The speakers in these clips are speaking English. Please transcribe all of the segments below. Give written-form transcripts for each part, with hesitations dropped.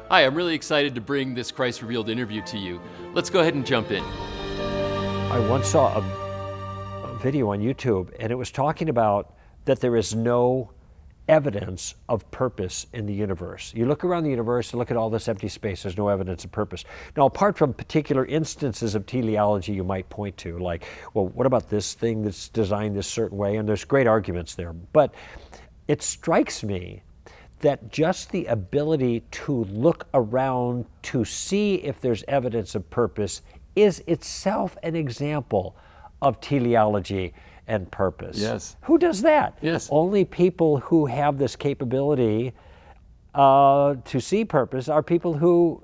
Hi, I'm really excited to bring this Christ Revealed interview to you. Let's go ahead and jump in. I once saw a video on YouTube, and it was talking about that there is no evidence of purpose in the universe. You look around the universe and look at all this empty space, there's no evidence of purpose. Now, apart from particular instances of teleology you might point to, like, well, what about this thing that's designed this certain way? And there's great arguments there. But it strikes me that just the ability to look around to see if there's evidence of purpose is itself an example of teleology and purpose. Yes. Who does that? Yes. Only people who have this capability to see purpose are people who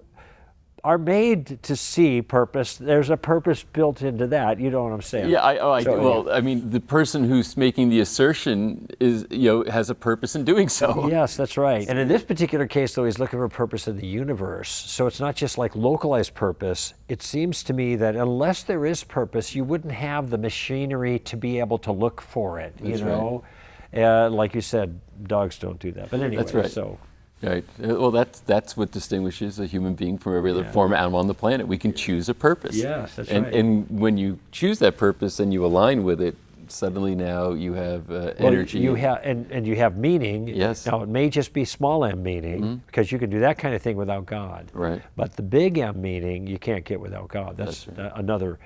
are made to see purpose. There's a purpose built into that. You know what I'm saying? Yeah, I mean, the person who's making the assertion is, has a purpose in doing so. Yes, that's right. And in this particular case, though, he's looking for purpose in the universe. So it's not just like localized purpose. It seems to me that unless there is purpose, you wouldn't have the machinery to be able to look for it. That's right. Like you said, dogs don't do that. But anyway, That's right. So. Right. Well, that's what distinguishes a human being from every other form of animal on the planet. We can choose a purpose. Yes, that's right. And when you choose that purpose and you align with it, suddenly now you have energy. You have and you have meaning. Yes. Now it may just be small m meaning, because you can do that kind of thing without God. Right. But the big M meaning you can't get without God. That's right. another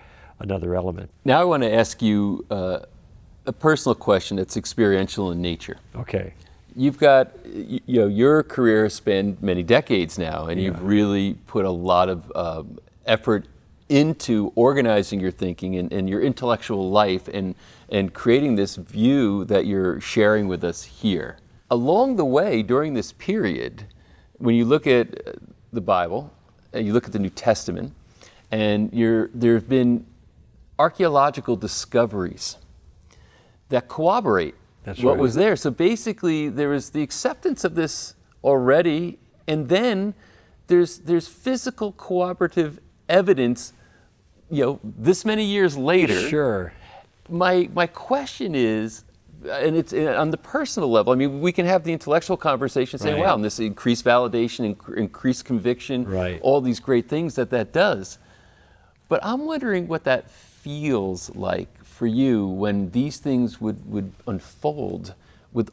element. Now I want to ask you a personal question that's experiential in nature. Okay. You've got, your career has spanned many decades now, and you've really put a lot of effort into organizing your thinking and your intellectual life and creating this view that you're sharing with us here. Along the way, during this period, when you look at the Bible, and you look at the New Testament, and there have been archaeological discoveries that corroborate what was there. So basically, there is the acceptance of this already, and then there's physical corroborative evidence, this many years later. Sure. My question is, and it's on the personal level. I mean, we can have the intellectual conversation, saying, "Wow, and this increased validation, increased conviction, all these great things that does." But I'm wondering what that feels like for you when these things would unfold with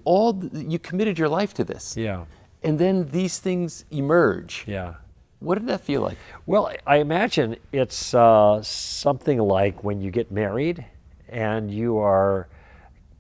you committed your life to this. Yeah. And then these things emerge. Yeah. What did that feel like? Well, I imagine it's something like when you get married and you are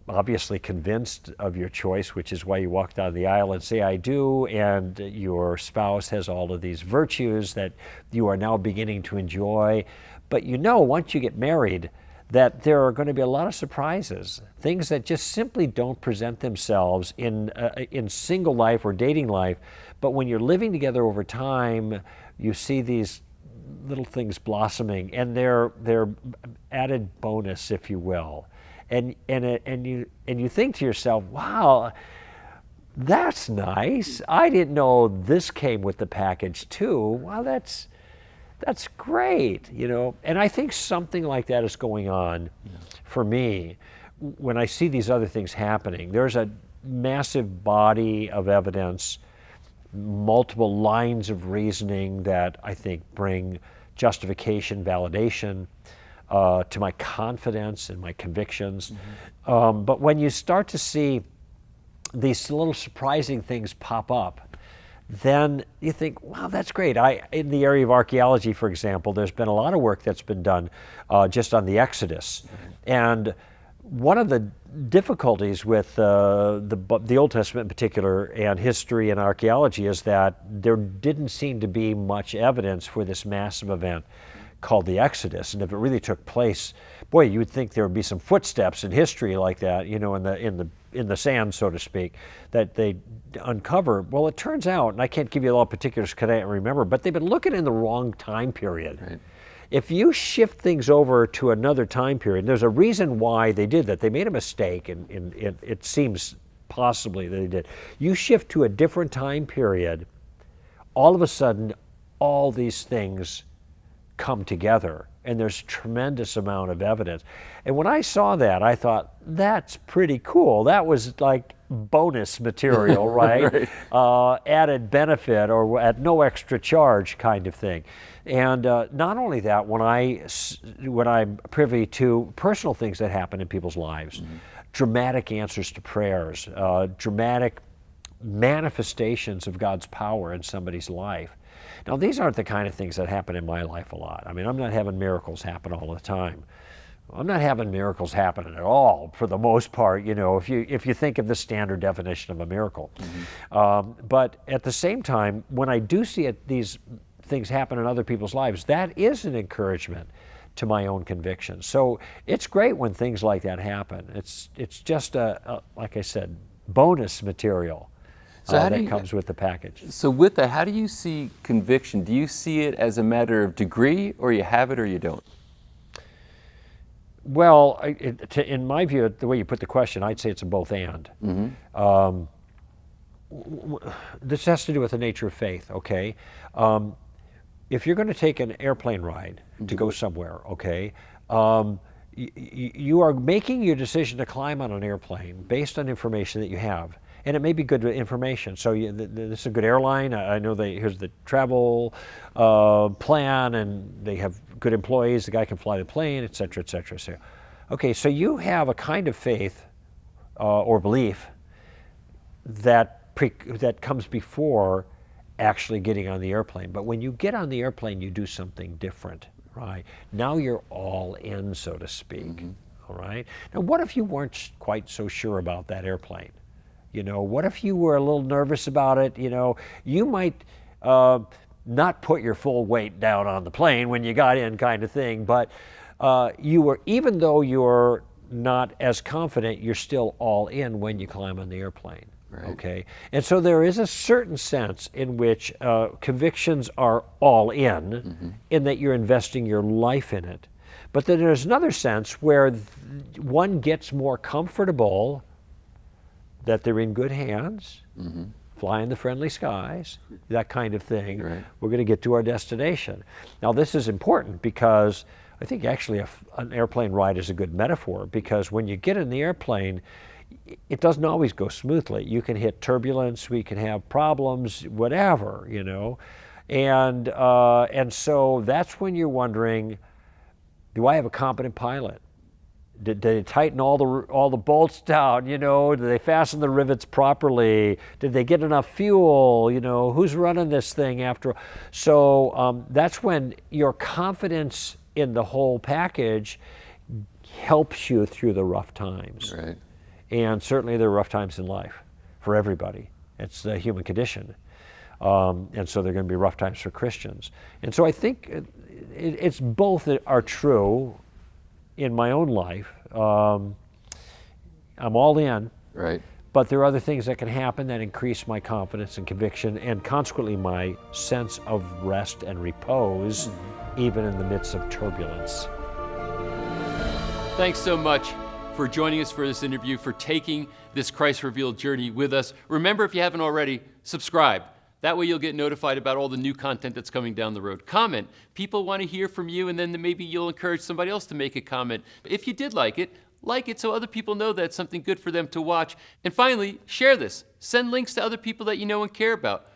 obviously convinced of your choice, which is why you walk down the aisle and say, "I do," and your spouse has all of these virtues that you are now beginning to enjoy. But once you get married, that there are going to be a lot of surprises, things that just simply don't present themselves in single life or dating life. But when you're living together over time, you see these little things blossoming, and they're added bonus, if you will. And you think to yourself, "Wow, that's nice. I didn't know this came with the package too. Wow, that's great," And I think something like that is going on for me when I see these other things happening. There's a massive body of evidence, multiple lines of reasoning that I think bring justification, validation to my confidence and my convictions. But when you start to see these little surprising things pop up, then you think, "Wow, that's great." In the area of archaeology, for example, there's been a lot of work that's been done just on the Exodus. And one of the difficulties with the Old Testament in particular, and history and archaeology, is that there didn't seem to be much evidence for this massive event called the Exodus. And if it really took place, boy, you would think there would be some footsteps in history like that, in the sand, so to speak, that they uncover. Well, it turns out, and I can't give you all particulars because I can't remember, but they've been looking in the wrong time period. Right. If you shift things over to another time period, there's a reason why they did that. They made a mistake, and it seems possibly that they did. You shift to a different time period, all of a sudden, all these things come together, and there's tremendous amount of evidence. And when I saw that, I thought, that's pretty cool. That was like bonus material, right? Right. Added benefit or at no extra charge kind of thing. And not only that, when I'm privy to personal things that happen in people's lives, dramatic answers to prayers, dramatic manifestations of God's power in somebody's life. Now, these aren't the kind of things that happen in my life a lot. I mean, I'm not having miracles happen all the time. I'm not having miracles happening at all for the most part, if you think of the standard definition of a miracle. But at the same time, when I do see these things happen in other people's lives, that is an encouragement to my own conviction. So it's great when things like that happen. It's just like I said, bonus material. So how that comes with the package. So with that, how do you see conviction? Do you see it as a matter of degree, or you have it or you don't? Well, in my view, the way you put the question, I'd say it's a both and. This has to do with the nature of faith, okay? If you're going to take an airplane ride to go somewhere, okay, you are making your decision to climb on an airplane based on information that you have. And it may be good information. So this is a good airline. I know here's the travel plan, and they have good employees. The guy can fly the plane, et cetera, et cetera. So, okay, so you have a kind of faith or belief that comes before actually getting on the airplane. But when you get on the airplane, you do something different, right? Now you're all in, so to speak, all right? Now, what if you weren't quite so sure about that airplane? What if you were a little nervous about it? You might not put your full weight down on the plane when you got in, kind of thing, but even though you're not as confident, you're still all in when you climb on the airplane. Right. Okay, and so there is a certain sense in which convictions are all in that you're investing your life in it. But then there's another sense where one gets more comfortable that they're in good hands, fly in the friendly skies, that kind of thing. Right. We're going to get to our destination. Now, this is important because I think actually an airplane ride is a good metaphor, because when you get in the airplane, it doesn't always go smoothly. You can hit turbulence, we can have problems, whatever, And so that's when you're wondering, do I have a competent pilot? Did they tighten all the bolts down? Did they fasten the rivets properly? Did they get enough fuel? Who's running this thing after? So that's when your confidence in the whole package helps you through the rough times. Right. And certainly there are rough times in life for everybody. It's the human condition. And so there are going to be rough times for Christians. And so I think it's both that are true. In my own life, I'm all in. Right. But there are other things that can happen that increase my confidence and conviction, and consequently my sense of rest and repose, even in the midst of turbulence. Thanks so much for joining us for this interview, for taking this Christ Revealed journey with us. Remember, if you haven't already, subscribe. That way you'll get notified about all the new content that's coming down the road. Comment. People want to hear from you, and then maybe you'll encourage somebody else to make a comment. If you did like it so other people know that it's something good for them to watch. And finally, share this. Send links to other people that you know and care about.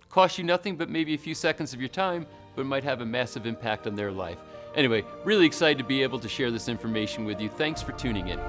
Cost you nothing but maybe a few seconds of your time, but it might have a massive impact on their life. Anyway, really excited to be able to share this information with you. Thanks for tuning in.